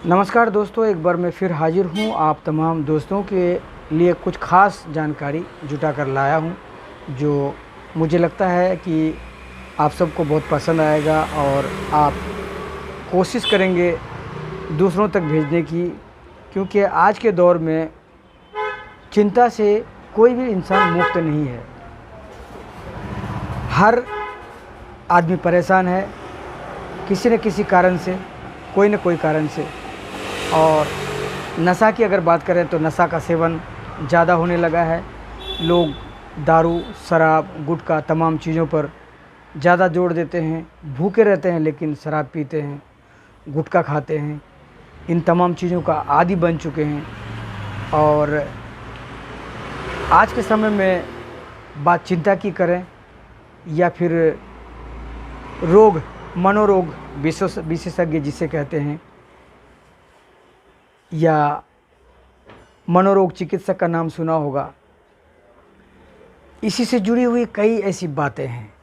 नमस्कार दोस्तों, एक बार मैं फिर हाजिर हूँ आप तमाम दोस्तों के लिए कुछ ख़ास जानकारी जुटा कर लाया हूँ, जो मुझे लगता है कि आप सबको बहुत पसंद आएगा और आप कोशिश करेंगे दूसरों तक भेजने की, क्योंकि आज के दौर में चिंता से कोई भी इंसान मुक्त नहीं है। हर आदमी परेशान है किसी न किसी कारण से, कोई न कोई कारण से। और नशा की अगर बात करें तो नशा का सेवन ज़्यादा होने लगा है। लोग दारू, शराब, गुटखा तमाम चीज़ों पर ज़्यादा जोर देते हैं। भूखे रहते हैं लेकिन शराब पीते हैं, गुटखा खाते हैं, इन तमाम चीज़ों का आदी बन चुके हैं। और आज के समय में बात चिंता की करें या फिर रोग, मनोरोग विशेषज्ञ जिसे कहते हैं, या मनोरोग चिकित्सक का नाम सुना होगा, इसी से जुड़ी हुई कई ऐसी बातें हैं।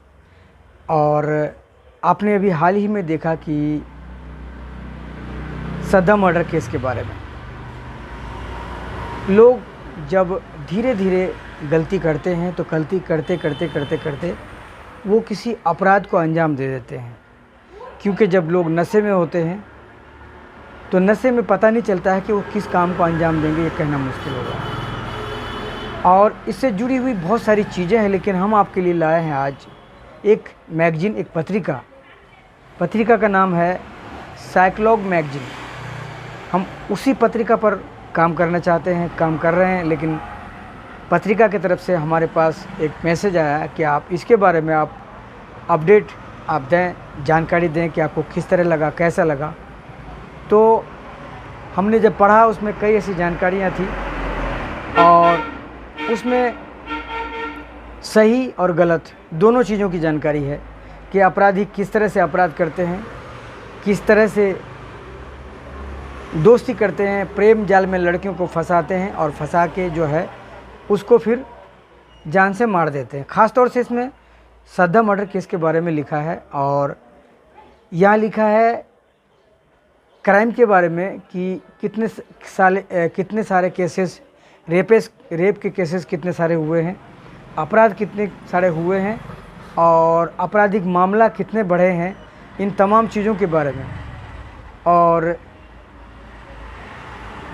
और आपने अभी हाल ही में देखा कि सद्दाम मर्डर केस के बारे में लोग जब धीरे धीरे गलती करते हैं तो गलती करते करते करते करते वो किसी अपराध को अंजाम दे देते हैं। क्योंकि जब लोग नशे में होते हैं तो नशे में पता नहीं चलता है कि वो किस काम को अंजाम देंगे, ये कहना मुश्किल होगा। और इससे जुड़ी हुई बहुत सारी चीज़ें हैं, लेकिन हम आपके लिए लाए हैं आज एक मैगज़ीन, एक पत्रिका का नाम है साइक्लॉग मैगज़ीन। हम उसी पत्रिका पर काम करना चाहते हैं, काम कर रहे हैं, लेकिन पत्रिका की तरफ से हमारे पास एक मैसेज आया है कि आप इसके बारे में आप अपडेट आप दें, जानकारी दें कि आपको किस तरह लगा, कैसा लगा। तो हमने जब पढ़ा उसमें कई ऐसी जानकारियाँ थी और उसमें सही और गलत दोनों चीज़ों की जानकारी है कि अपराधी किस तरह से अपराध करते हैं, किस तरह से दोस्ती करते हैं, प्रेम जाल में लड़कियों को फंसाते हैं और फंसा के जो है उसको फिर जान से मार देते हैं। ख़ास तौर से इसमें सद्दाम मर्डर केस के बारे में लिखा है और यहाँ लिखा है क्राइम के बारे में कि कितने सारे केसेस, रेप के केसेस कितने सारे हुए हैं, अपराध कितने सारे हुए हैं और आपराधिक मामला कितने बढ़े हैं, इन तमाम चीज़ों के बारे में। और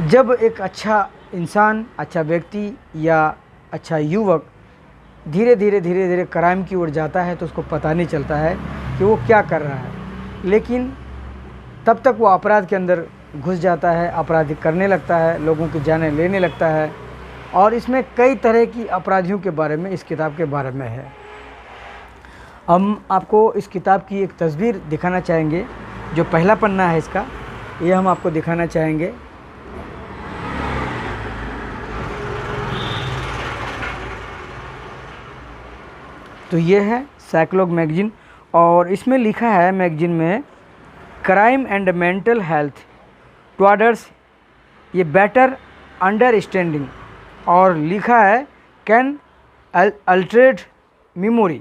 जब एक अच्छा इंसान, अच्छा व्यक्ति या अच्छा युवक धीरे धीरे क्राइम की ओर जाता है तो उसको पता नहीं चलता है कि वो क्या कर रहा है, लेकिन तब तक वो अपराध के अंदर घुस जाता है, अपराधी करने लगता है, लोगों की जानें लेने लगता है। और इसमें कई तरह की अपराधियों के बारे में इस किताब के बारे में है। हम आपको इस किताब की एक तस्वीर दिखाना चाहेंगे। जो पहला पन्ना है इसका, ये हम आपको दिखाना चाहेंगे। तो ये है साइक्लॉग मैगज़ीन और इसमें लिखा है मैगज़ीन में crime and mental health towards a better understanding, और लिखा है can alterate memory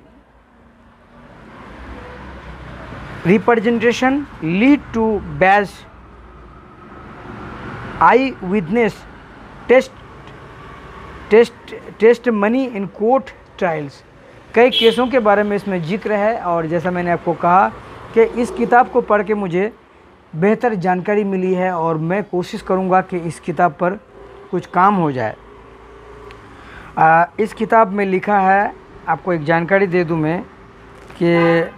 representation lead to bad eyewitness testimony in court trials. कई केसों के बारे में इसमें जिक्र है और जैसा मैंने आपको कहा कि इस किताब को पढ़ के मुझे बेहतर जानकारी मिली है और मैं कोशिश करूंगा कि इस किताब पर कुछ काम हो जाए। इस किताब में लिखा है, आपको एक जानकारी दे दूं मैं कि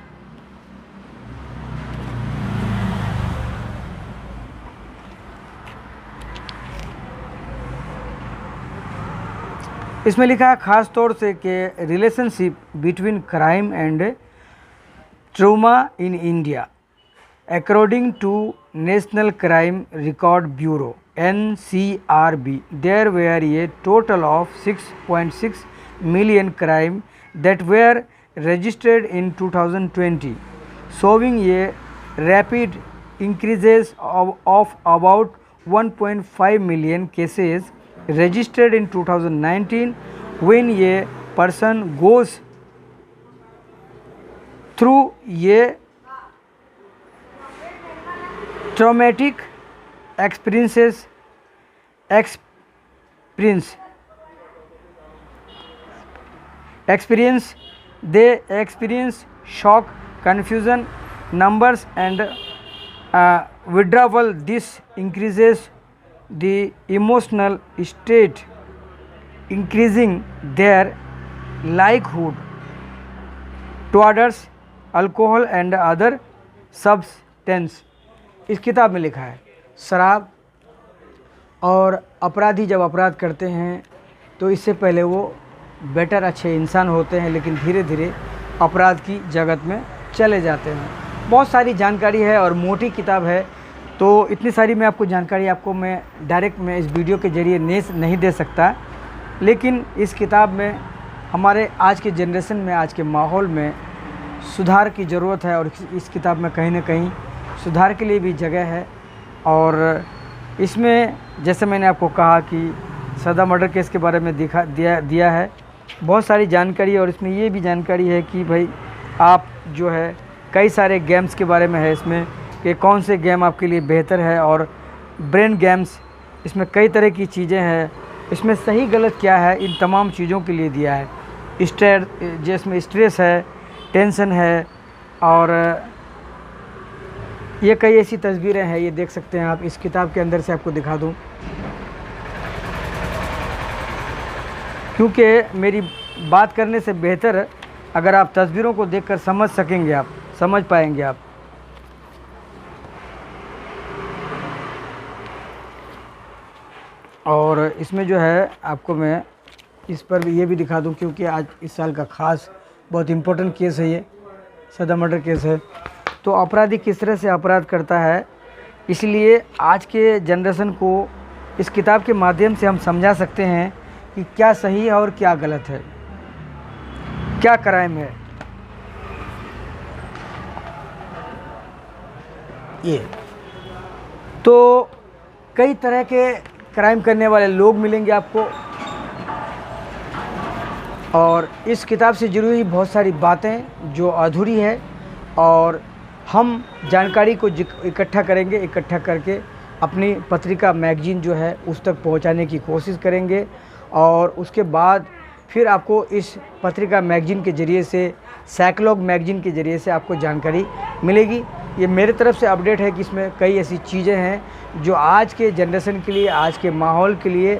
इसमें लिखा है ख़ास तौर से कि relationship between crime and trauma in India according to national crime record bureau NCRB there were a total of 6.6 million crime that were registered in 2020, showing a rapid increases of about 1.5 million cases registered in 2019 when a person goes through a traumatic experiences experience experience they experience shock, confusion, numbers and withdrawal. This increases the emotional state, increasing their likelihood towards alcohol and other substance. इस किताब में लिखा है शराब और अपराधी जब अपराध करते हैं तो इससे पहले वो बेटर अच्छे इंसान होते हैं, लेकिन धीरे धीरे अपराध की जगत में चले जाते हैं। बहुत सारी जानकारी है और मोटी किताब है, तो इतनी सारी मैं आपको जानकारी आपको मैं डायरेक्ट में इस वीडियो के ज़रिए नहीं दे सकता, लेकिन इस किताब में हमारे आज के जनरेशन में, आज के माहौल में सुधार की ज़रूरत है और इस किताब में कहीं ना कहीं सुधार के लिए भी जगह है। और इसमें जैसे मैंने आपको कहा कि सदा मर्डर केस के बारे में दिया है बहुत सारी जानकारी, और इसमें ये भी जानकारी है कि भाई आप जो है कई सारे गेम्स के बारे में है इसमें कि कौन से गेम आपके लिए बेहतर है, और ब्रेन गेम्स, इसमें कई तरह की चीज़ें हैं, इसमें सही गलत क्या है इन तमाम चीज़ों के लिए दिया है। जिसमें स्ट्रेस है, टेंशन है, और ये कई ऐसी तस्वीरें हैं, ये देख सकते हैं आप। इस किताब के अंदर से आपको दिखा दूं, क्योंकि मेरी बात करने से बेहतर अगर आप तस्वीरों को देखकर समझ सकेंगे, आप समझ पाएंगे आप। और इसमें जो है आपको मैं इस पर भी ये भी दिखा दूं, क्योंकि आज इस साल का ख़ास बहुत इम्पोर्टेंट केस है, ये सदा मर्डर केस है। तो अपराधी किस तरह से अपराध करता है, इसलिए आज के जनरेशन को इस किताब के माध्यम से हम समझा सकते हैं कि क्या सही है और क्या गलत है, क्या क्राइम है। ये तो कई तरह के क्राइम करने वाले लोग मिलेंगे आपको, और इस किताब से जुड़ी हुई बहुत सारी बातें जो अधूरी है, और हम जानकारी को इकट्ठा करेंगे, इकट्ठा करके अपनी पत्रिका मैगजीन जो है उस तक पहुंचाने की कोशिश करेंगे, और उसके बाद फिर आपको इस पत्रिका मैगजीन के ज़रिए से, साइक्लॉग मैगजीन के ज़रिए से आपको जानकारी मिलेगी। ये मेरे तरफ से अपडेट है कि इसमें कई ऐसी चीज़ें हैं जो आज के जनरेशन के लिए, आज के माहौल के लिए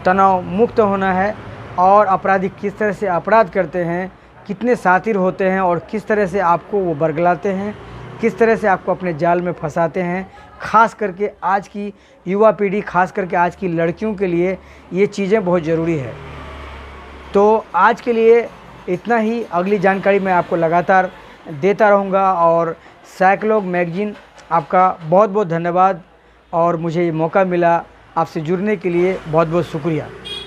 तनाव मुक्त होना है, और अपराधी किस तरह से अपराध करते हैं, कितने शातिर होते हैं, और किस तरह से आपको वो बरगलाते हैं, किस तरह से आपको अपने जाल में फंसाते हैं। ख़ास करके आज की युवा पीढ़ी, ख़ास करके आज की लड़कियों के लिए ये चीज़ें बहुत ज़रूरी है। तो आज के लिए इतना ही, अगली जानकारी मैं आपको लगातार देता रहूँगा। और साइक्लॉग मैगजीन, आपका बहुत बहुत धन्यवाद, और मुझे ये मौका मिला आपसे जुड़ने के लिए बहुत बहुत शुक्रिया।